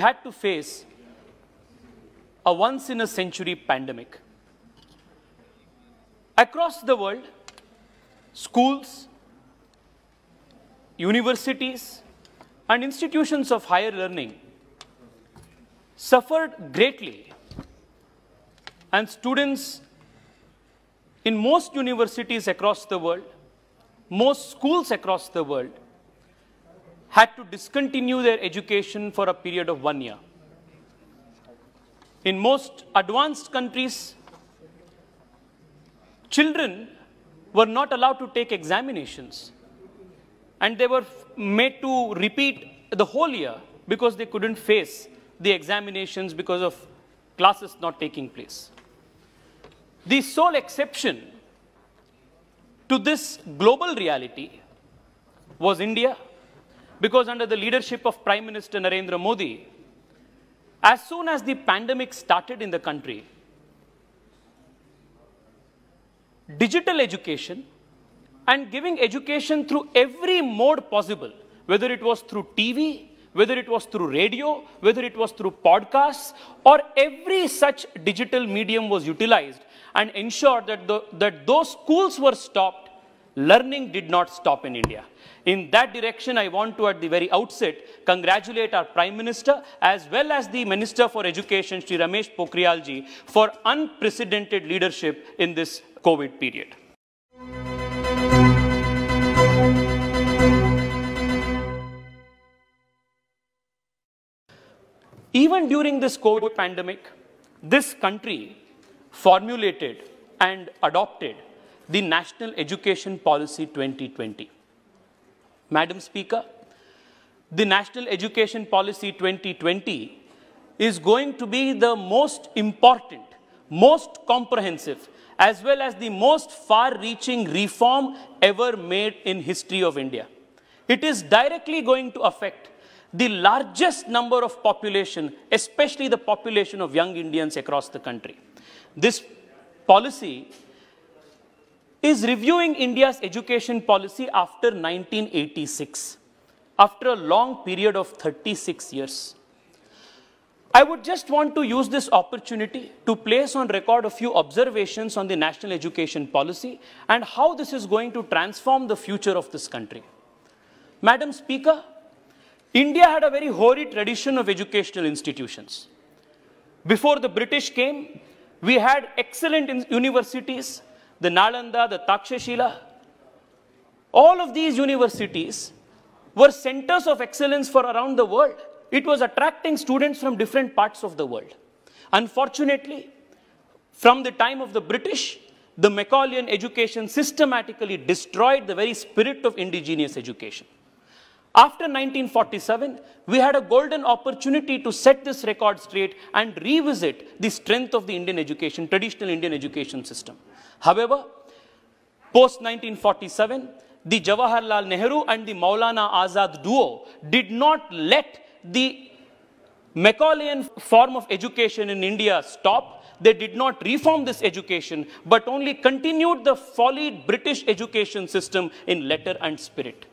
had to face a once-in-a-century pandemic. Across the world, schools, universities, and institutions of higher learning suffered greatly, and students in most universities across the world, most schools across the world, had to discontinue their education for a period of 1 year. In most advanced countries, children were not allowed to take examinations, and they were made to repeat the whole year because they couldn't face the examinations because of classes not taking place. The sole exception to this global reality was India, because under the leadership of Prime Minister Narendra Modi, as soon as the pandemic started in the country, digital education and giving education through every mode possible, whether it was through TV, whether it was through radio, whether it was through podcasts, or every such digital medium was utilized and ensured that those schools were stopped, learning did not stop in India. In that direction, I want to, at the very outset, congratulate our Prime Minister as well as the Minister for Education, Shri Ramesh Pokhriyal ji, for unprecedented leadership in this COVID period. Even during this COVID pandemic, this country formulated and adopted the National Education Policy 2020. Madam Speaker, the National Education Policy 2020 is going to be the most important, most comprehensive, as well as the most far-reaching reform ever made in history of India. It is directly going to affect the largest number of population, especially the population of young Indians across the country. This policy is reviewing India's education policy after 1986, after a long period of 36 years. I would just want to use this opportunity to place on record a few observations on the national education policy and how this is going to transform the future of this country. Madam Speaker, India had a very hoary tradition of educational institutions. Before the British came, we had excellent universities, the Nalanda, the Takshashila. All of these universities were centers of excellence for around the world. It was attracting students from different parts of the world. Unfortunately, from the time of the British, the Macaulayan education systematically destroyed the very spirit of indigenous education. After 1947, we had a golden opportunity to set this record straight and revisit the strength of the Indian education, traditional Indian education system. However, post-1947, the Jawaharlal Nehru and the Maulana Azad duo did not let the Macaulayan form of education in India stop. They did not reform this education, but only continued the follied British education system in letter and spirit.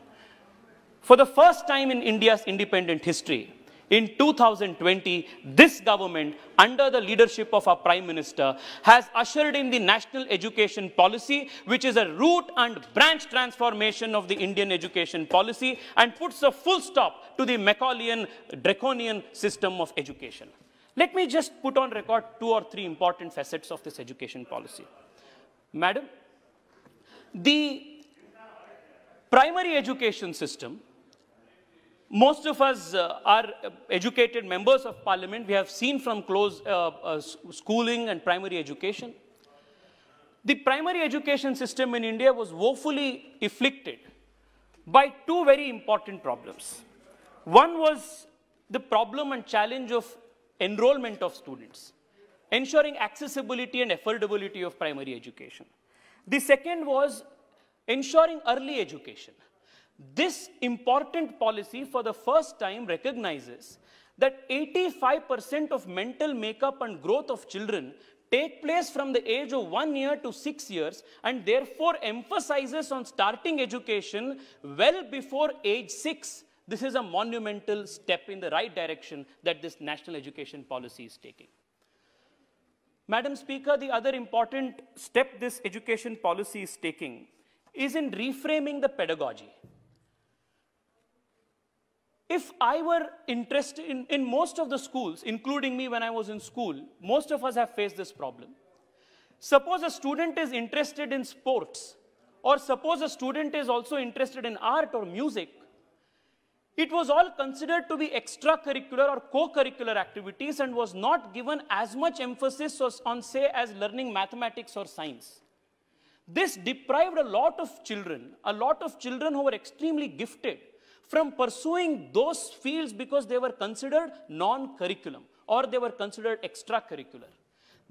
For the first time in India's independent history, in 2020, this government, under the leadership of our Prime Minister, has ushered in the national education policy, which is a root and branch transformation of the Indian education policy and puts a full stop to the Macaulayan draconian system of education. Let me just put on record 2 or 3 important facets of this education policy. Madam, the primary education system, most of us are educated members of parliament. We have seen from close schooling and primary education. The primary education system in India was woefully afflicted by 2 very important problems. One was the problem and challenge of enrollment of students, ensuring accessibility and affordability of primary education. The second was ensuring early education. This important policy for the first time recognizes that 85% of mental makeup and growth of children take place from the age of 1 year to 6 years and therefore emphasizes on starting education well before age 6. This is a monumental step in the right direction that this national education policy is taking. Madam Speaker, the other important step this education policy is taking is in reframing the pedagogy. If I were interested in most of the schools, including me when I was in school, most of us have faced this problem. Suppose a student is interested in sports, or suppose a student is also interested in art or music. It was all considered to be extracurricular or co-curricular activities and was not given as much emphasis on, say, as learning mathematics or science. This deprived a lot of children who were extremely gifted from pursuing those fields because they were considered non-curriculum or they were considered extracurricular.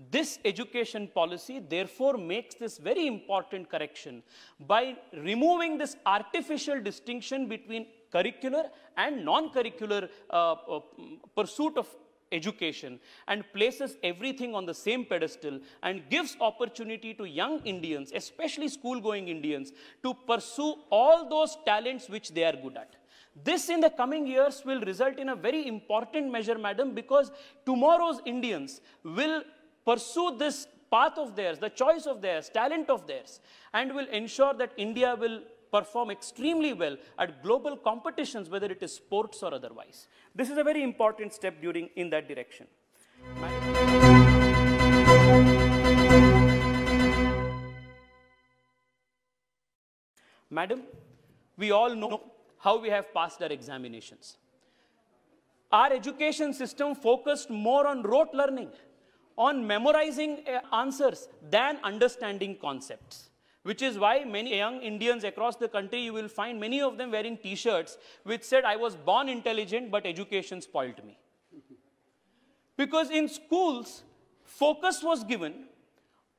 This education policy therefore makes this very important correction by removing this artificial distinction between curricular and non-curricular pursuit of education and places everything on the same pedestal and gives opportunity to young Indians, especially school-going Indians, to pursue all those talents which they are good at. This in the coming years will result in a very important measure, madam, because tomorrow's Indians will pursue this path of theirs, the choice of theirs, talent of theirs, and will ensure that India will perform extremely well at global competitions, whether it is sports or otherwise. This is a very important step in that direction. Madam, we all know how we have passed our examinations. Our education system focused more on rote learning, on memorizing answers than understanding concepts. Which is why many young Indians across the country, you will find many of them wearing t-shirts which said, I was born intelligent, but education spoiled me. Because in schools, focus was given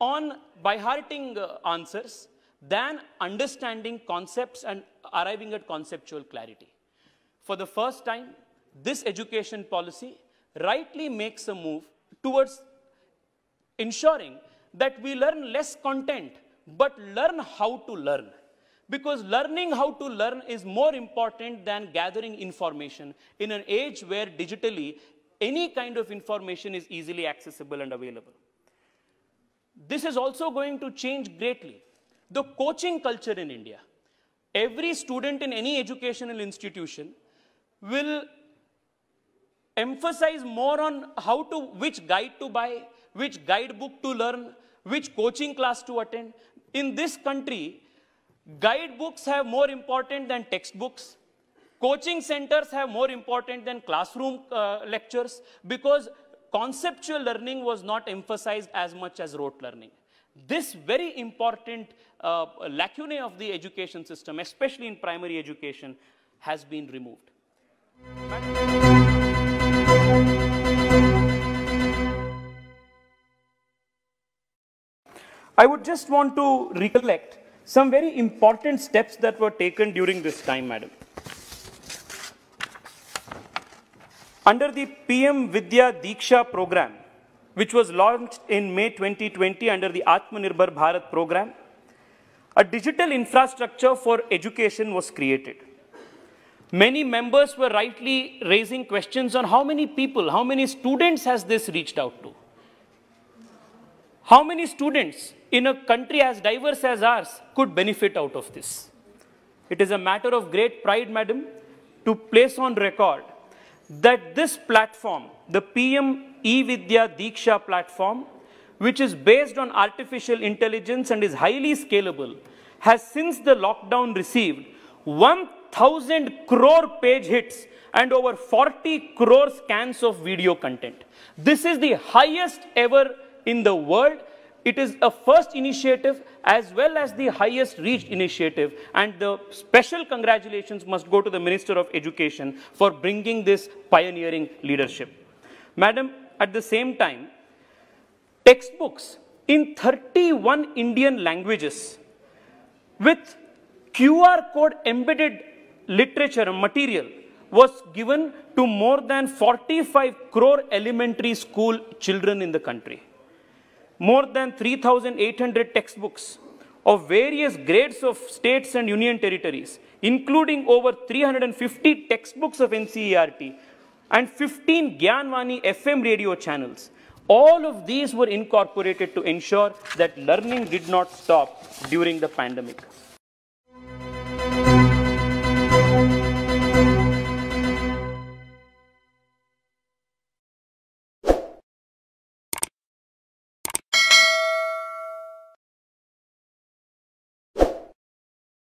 on by-hearting answers than understanding concepts and arriving at conceptual clarity. For the first time, this education policy rightly makes a move towards ensuring that we learn less content, but learn how to learn. Because learning how to learn is more important than gathering information in an age where digitally any kind of information is easily accessible and available. This is also going to change greatly the coaching culture in India. Every student in any educational institution will emphasize more on which guide to buy, which guidebook to learn, which coaching class to attend. In this country, guidebooks have more important than textbooks. Coaching centers have more important than classroom lectures because conceptual learning was not emphasized as much as rote learning. This very important lacunae of the education system, especially in primary education, has been removed. I would just want to recollect some very important steps that were taken during this time, madam. Under the PM Vidya Diksha program, which was launched in May 2020 under the Atmanirbhar Bharat program, a digital infrastructure for education was created. Many members were rightly raising questions on how many people, how many students has this reached out to? How many students in a country as diverse as ours could benefit out of this? It is a matter of great pride, madam, to place on record that this platform, the PM E-Vidya Diksha platform, which is based on artificial intelligence and is highly scalable, has since the lockdown received 1,000 crore page hits and over 40 crore scans of video content. This is the highest ever in the world. It is a first initiative as well as the highest reached initiative, and the special congratulations must go to the Minister of Education for bringing this pioneering leadership. Madam, at the same time, textbooks in 31 Indian languages with QR code embedded literature and material was given to more than 45 crore elementary school children in the country. More than 3,800 textbooks of various grades of states and union territories including over 350 textbooks of NCERT and 15 Gyanvani FM radio channels. All of these were incorporated to ensure that learning did not stop during the pandemic.